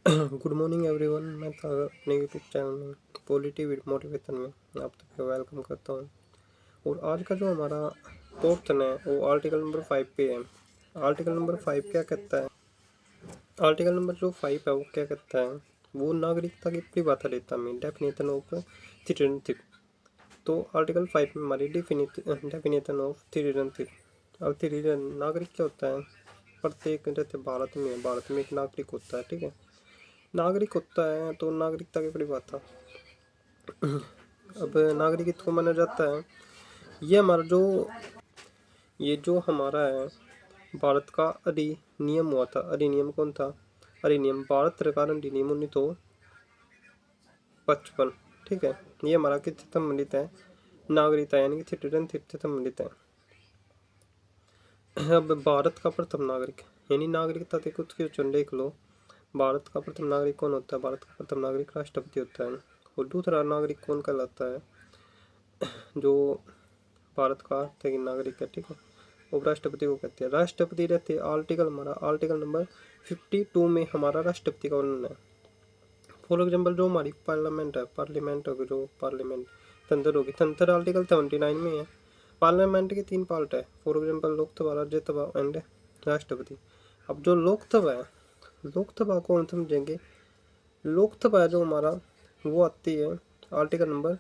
Good morning everyone. मैं सागर अपने YouTube channel में पॉजिटिव मोटिवेशन में आप सबको वेलकम करता हूँ। और आज का जो हमारा क्वेश्चन है वो आर्टिकल नंबर 5 पे है। आर्टिकल नंबर 5 क्या कहता है? आर्टिकल नंबर जो 5 है वो क्या कहता है? वो नागरिकता की परिभाषा में डेफिनेशन ऑफ सिटीजनशिप। तो आर्टिकल 5 में हमारी डेफिनेशन ऑफ सिटीजनशिप। अब सिटीजन नागरिक क्या होता है? प्रत्येक जैसे भारत में एक नागरिक होता है, ठीक है। नागरिक होता है तो नागरिकता की परिभाषा। अब नागरिकत्व को माना जाता है ये जो हमारा है भारत का अधिनियम हुआ था। अधिनियम कौन था? अधिनियम भारत सरकार अधिनियम 1955, ठीक है। ये हमारा किससे संबंधित है? नागरिकता यानी कि सिटीजनशिप से संबंधित है। अब भारत का प्रथम नागरिक यानी नागरिकता के कुछ क्वेश्चन देख लो। भारत का प्रथम नागरिक कौन होता है? भारत का प्रथम नागरिक राष्ट्रपति होता है। और दूसरा नागरिक कौन कहलाता है? जो भारत का नागरिक है, ठीक है, उपराष्ट्रपति को कहते हैं। राष्ट्रपति रहते हैं आर्टिकल नंबर 52 में हमारा राष्ट्रपति का वर्णन है। फॉर एग्जाम्पल जो हमारी पार्लियामेंट होगी, जो पार्लियामेंट तंत्र होगी, तंत्र आर्टिकल 79 में है। पार्लियामेंट के 3 पार्ट है। For example Lok Sabha, Rajya Sabha and राष्ट्रपति। अब जो लोकसभा है, लोकसभा को हम समझेंगे। लोकसभा जो हमारा वो आती है आर्टिकल नंबर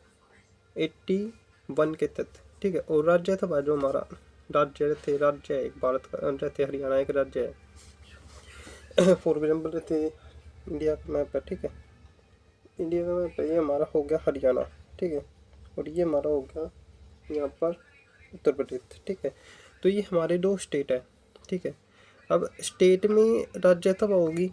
81 के तहत, ठीक है। और राज्यसभा जो हमारा राज्य है एक भारत का, रहते हरियाणा एक राज्य है। फॉर एग्जाम्पल रहते इंडिया का मैप है, ठीक है। इंडिया का मैप है, ये हमारा हो गया हरियाणा, ठीक है। और ये हमारा हो गया यहाँ पर उत्तर प्रदेश, ठीक है। तो ये हमारे 2 स्टेट है, ठीक है। अब स्टेट में राज्यसभा होगी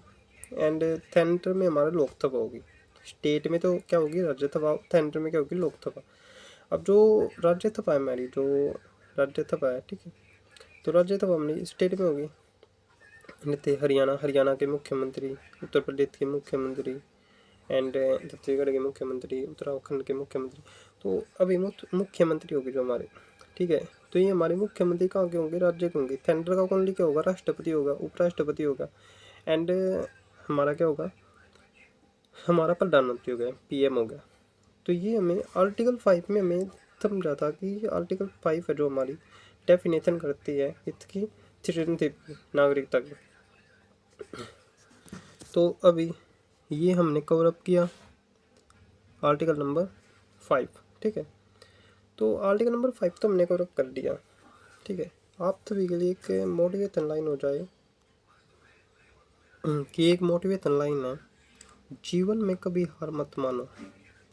एंड सेंटर में हमारा लोकसभा होगी। स्टेट में तो क्या होगी? राज्यसभा। सेंटर में क्या होगी? लोकसभा। अब जो राज्यसभा है हमारी, जो राज्यसभा है, ठीक है, तो राज्यसभा हमारी स्टेट में होगी। जैसे हरियाणा के मुख्यमंत्री, उत्तर प्रदेश के मुख्यमंत्री एंड छत्तीसगढ़ के मुख्यमंत्री, उत्तराखंड के मुख्यमंत्री। तो अभी मुख्यमंत्री होगी जो हमारे, ठीक है। तो ये हमारे मुख्यमंत्री कहाँ के होंगे? राज्य के होंगे। सेंटर का कौन क्या होगा? राष्ट्रपति होगा, उपराष्ट्रपति होगा एंड हमारा क्या होगा? हमारा प्रधानमंत्री हो गया, पीएम हो गया। तो ये हमें आर्टिकल 5 में हमें समझा था कि आर्टिकल 5 है जो हमारी डेफिनेशन करती है इसकी सिटीजनशिप, नागरिकता की। तो अभी ये हमने कवर अप किया आर्टिकल नंबर 5, ठीक है। तो आर्टिकल नंबर 5 तो हमने कवर अप कर दिया, ठीक है। आप सभी के लिए एक मोटिवेशन लाइन हो जाए कि एक मोटिवेशन लाइन है, जीवन में कभी हार मत मानो।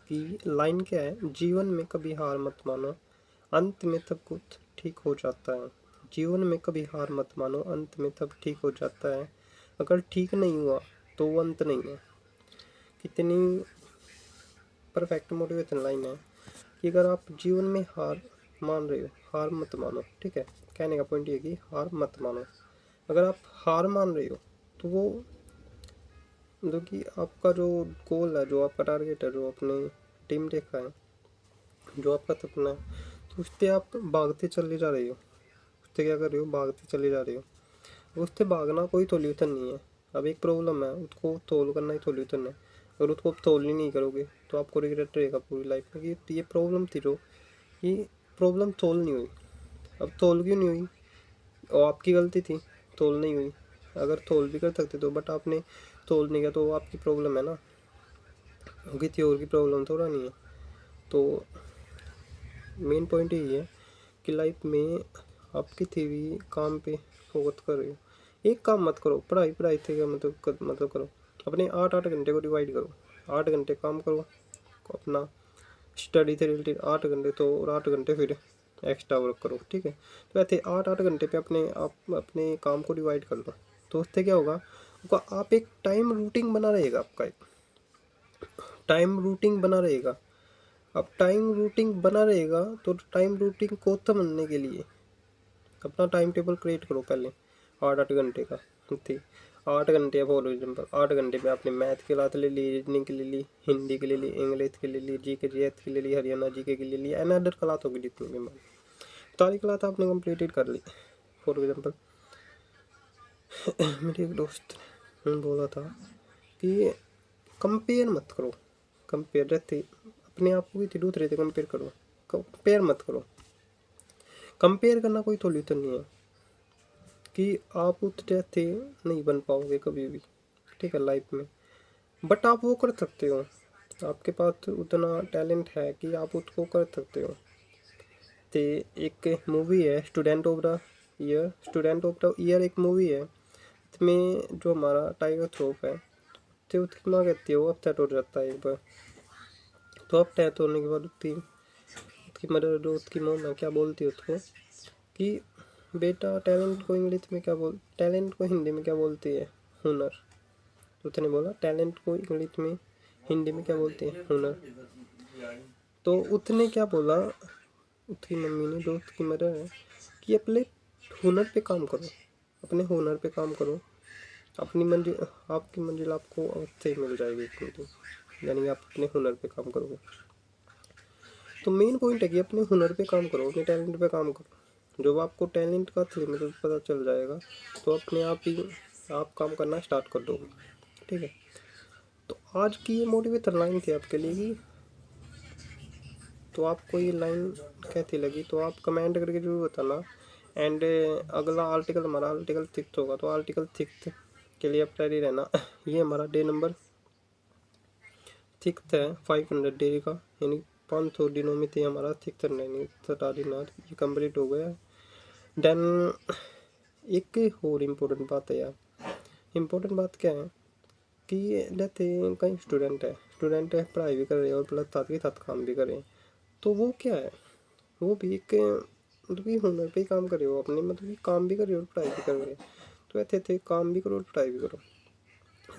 कि लाइन क्या है? जीवन में कभी हार मत मानो, अंत में सब कुछ ठीक हो जाता है। जीवन में कभी हार मत मानो, अंत में सब ठीक हो जाता है। अगर ठीक नहीं हुआ तो वो अंत नहीं है। कितनी परफेक्ट मोटिवेशन लाइन है कि अगर आप जीवन में हार मान रहे हो, हार मत मानो, ठीक है। कहने का पॉइंट ये कि हार मत मानो। अगर आप हार मान रहे हो तो वो जो कि आपका जो गोल है, जो आपका टारगेट है, जो आपने टीम देखा है, जो आपका सपना है, तो उस पर आप भागते चले जा रहे हो। उससे क्या कर रहे हो? भागते चले जा रहे हो। उससे भागना कोई सोल्यूशन नहीं है। अब एक प्रॉब्लम है, उसको सोल्व करना ही सोल्यूशन है। अगर उसको आप सोल्व ही नहीं करोगे तो आपको रिग्रेट रहेगा पूरी लाइफ में कि ये प्रॉब्लम थी, जो ये प्रॉब्लम सोल्व नहीं हुई। अब सोल्व क्यों नहीं हुई? और आपकी गलती थी, सोल्व नहीं हुई। अगर सोल्व भी कर सकते तो, बट आपने सोल्व नहीं किया तो वो आपकी प्रॉब्लम है ना, किसी और की प्रॉब्लम थोड़ा नहीं है। तो मेन पॉइंट यही है कि लाइफ में आप किसी भी काम पे फोकस कर रहे हो। एक काम मत करो, पढ़ाई से क्या मतलब करो। अपने 8-8 घंटे को डिवाइड करो। 8 घंटे काम करो अपना स्टडी से रिलेटेड, 8 घंटे तो, और 8 घंटे फिर एक्स्ट्रा वर्क करो, ठीक है। तो ऐसे 8-8 घंटे पे अपने काम को डिवाइड कर लो। तो उससे क्या होगा? आप एक टाइम रूटीन बना रहेगा, आपका एक टाइम रूटीन बना रहेगा। अब टाइम रूटीन बना रहेगा तो टाइम रूटीन को समझने के लिए अपना टाइम टेबल क्रिएट करो पहले 8-8 घंटे का, ठीक। 8 घंटे, फॉर एग्जाम्पल 8 घंटे में आपने मैथ की क्लास ले ली, रीजनिंग के ले ली, हिंदी के ले ली, इंग्लिश के ले ली, जीएस के ले ली, हरियाणा जीके के ले ली, एंड अदर क्लास होगी जितनी भी हमारी, सारी क्लास आपने कंप्लीटेड कर ली। फॉर एग्जाम्पल मेरे एक दोस्त ने बोला था कि कंपेयर मत करो। कंपेयर रहते अपने आप को भी दूसरे से कंपेयर करो, कंपेयर मत करो। कंपेयर करना कोई सोल्यूशन नहीं है कि आप उस जैसे नहीं बन पाओगे कभी भी, ठीक है, लाइफ में। बट आप वो कर सकते हो, आपके पास उतना टैलेंट है कि आप उसको कर सकते हो। तो एक मूवी है student of the year, student of the year एक मूवी है, इसमें जो हमारा टाइगर श्रॉफ है तो उसकी माँ कहती है वो अपसेट हो जाता है एक बार। तो अपसेट होने के बाद उसकी मदर जो उसकी मॉम है क्या बोलती है उसको कि बेटा टैलेंट को इंग्लिश में क्या टैलेंट को हिंदी में क्या बोलती है? हुनर। तो उसने बोला टैलेंट को इंग्लिश में हिंदी में क्या बोलते हैं? हुनर। तो उसने क्या बोला, उसकी मम्मी ने, जो उसकी मदर है, कि अपने हुनर पे काम करो, अपने हुनर पे काम करो, अपनी मंजिल, आपकी मंजिल आपको अवश्य ही मिल जाएगी एक, यानी आप अपने हुनर पे काम करोगे। तो मेन पॉइंट है कि अपने हुनर पे काम करो, अपने टैलेंट पे काम करो। जब आपको टैलेंट का मतलब पता चल जाएगा तो अपने आप ही आप काम करना स्टार्ट कर दोगे, ठीक है। तो आज की ये मोटिवेटर लाइन थी आपके लिए कि तो आपको ये लाइन कैसी लगी तो आप कमेंट करके जरूर बताना। एंड अगला आर्टिकल हमारा आर्टिकल 6 होगा, तो आर्टिकल 6 के लिए आप रेडी रहना। ये हमारा डे नंबर 6 है 500 डे का, यानी 500 दिनों में थे हमारा 600 दिन आज ये कम्प्लीट हो गया। देन एक और इम्पोर्टेंट बात है यार, इम्पोर्टेंट बात क्या है कि जैसे कई स्टूडेंट है पढ़ाई भी कर रहे हैं और प्लस साथ के साथ काम भी कर रहे हैं, तो वो क्या है, वो भी एक मतलब कि हुनर पे ही काम कर रहे हो अपने, मतलब कि काम भी कर रहे हो और पढ़ाई भी कर रहे हो। तो ऐसे थे काम भी करो और पढ़ाई भी करो।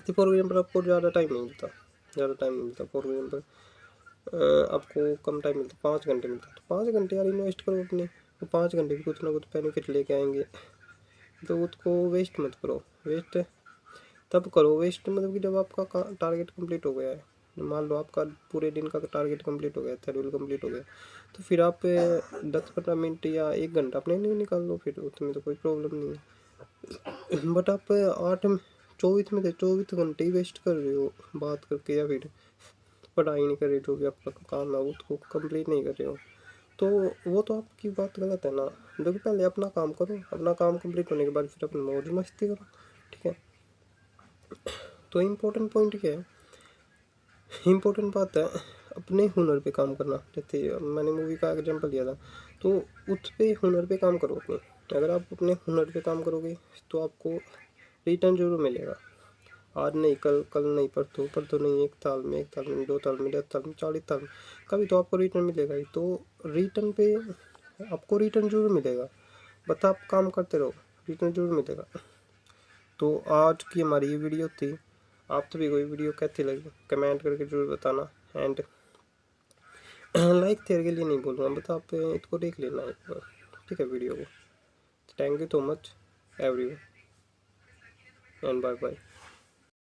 तो फॉर एग्जाम्पल आपको ज़्यादा टाइम नहीं मिलता, फॉर एग्जाम्पल आपको कम टाइम मिलता, 5 घंटे मिलता, तो 5 घंटे यार इन्वेस्ट करो अपने, तो 5 घंटे भी कुछ ना कुछ बेनिफिट लेके आएंगे। तो उसको वेस्ट मत करो। वेस्ट तब करो, वेस्ट मतलब कि जब आपका टारगेट कंप्लीट हो गया है, मान लो आपका पूरे दिन का टारगेट कंप्लीट हो गया, शेड्यूल कंप्लीट हो गया, तो फिर आप 10-15 मिनट या 1 घंटा अपने लिए निकाल लो, फिर उसमें तो कोई प्रॉब्लम नहीं है। बट आप 24 में से 24 घंटे ही वेस्ट कर रहे हो बात करके, या फिर पढ़ाई नहीं कर रहे, जो भी आपका काम है उसको कंप्लीट नहीं कर रहे हो, तो वो तो आपकी बात गलत है ना। जो कि पहले अपना काम करो, अपना काम कंप्लीट होने के बाद फिर अपनी मौज मस्ती करो, ठीक है। तो इम्पोर्टेंट पॉइंट क्या है, इम्पोर्टेंट बात है अपने हुनर पे काम करना। जैसे मैंने मूवी का एग्जांपल लिया था, तो उस पे हुनर पे काम करो अपने। अगर आप अपने हुनर पे काम करोगे तो आपको रिटर्न जरूर मिलेगा। आज नहीं, कल नहीं, परसों नहीं, 1 साल में, 1 साल में, 2 साल में, 10 साल में, 40 साल में, कभी तो आपको रिटर्न मिलेगा ही। तो रिटर्न पे आपको रिटर्न जरूर मिलेगा, बस आप काम करते रहो, रिटर्न जरूर मिलेगा। तो आज की हमारी ये वीडियो थी। आप सभी को ये वीडियो कैसी लगी कमेंट करके जरूर बताना। एंड लाइक शेयर के लिए नहीं बोलूँगा, बस आप इसको देख लेना एक बार, ठीक है, वीडियो को। Thank you so much everyone and bye bye.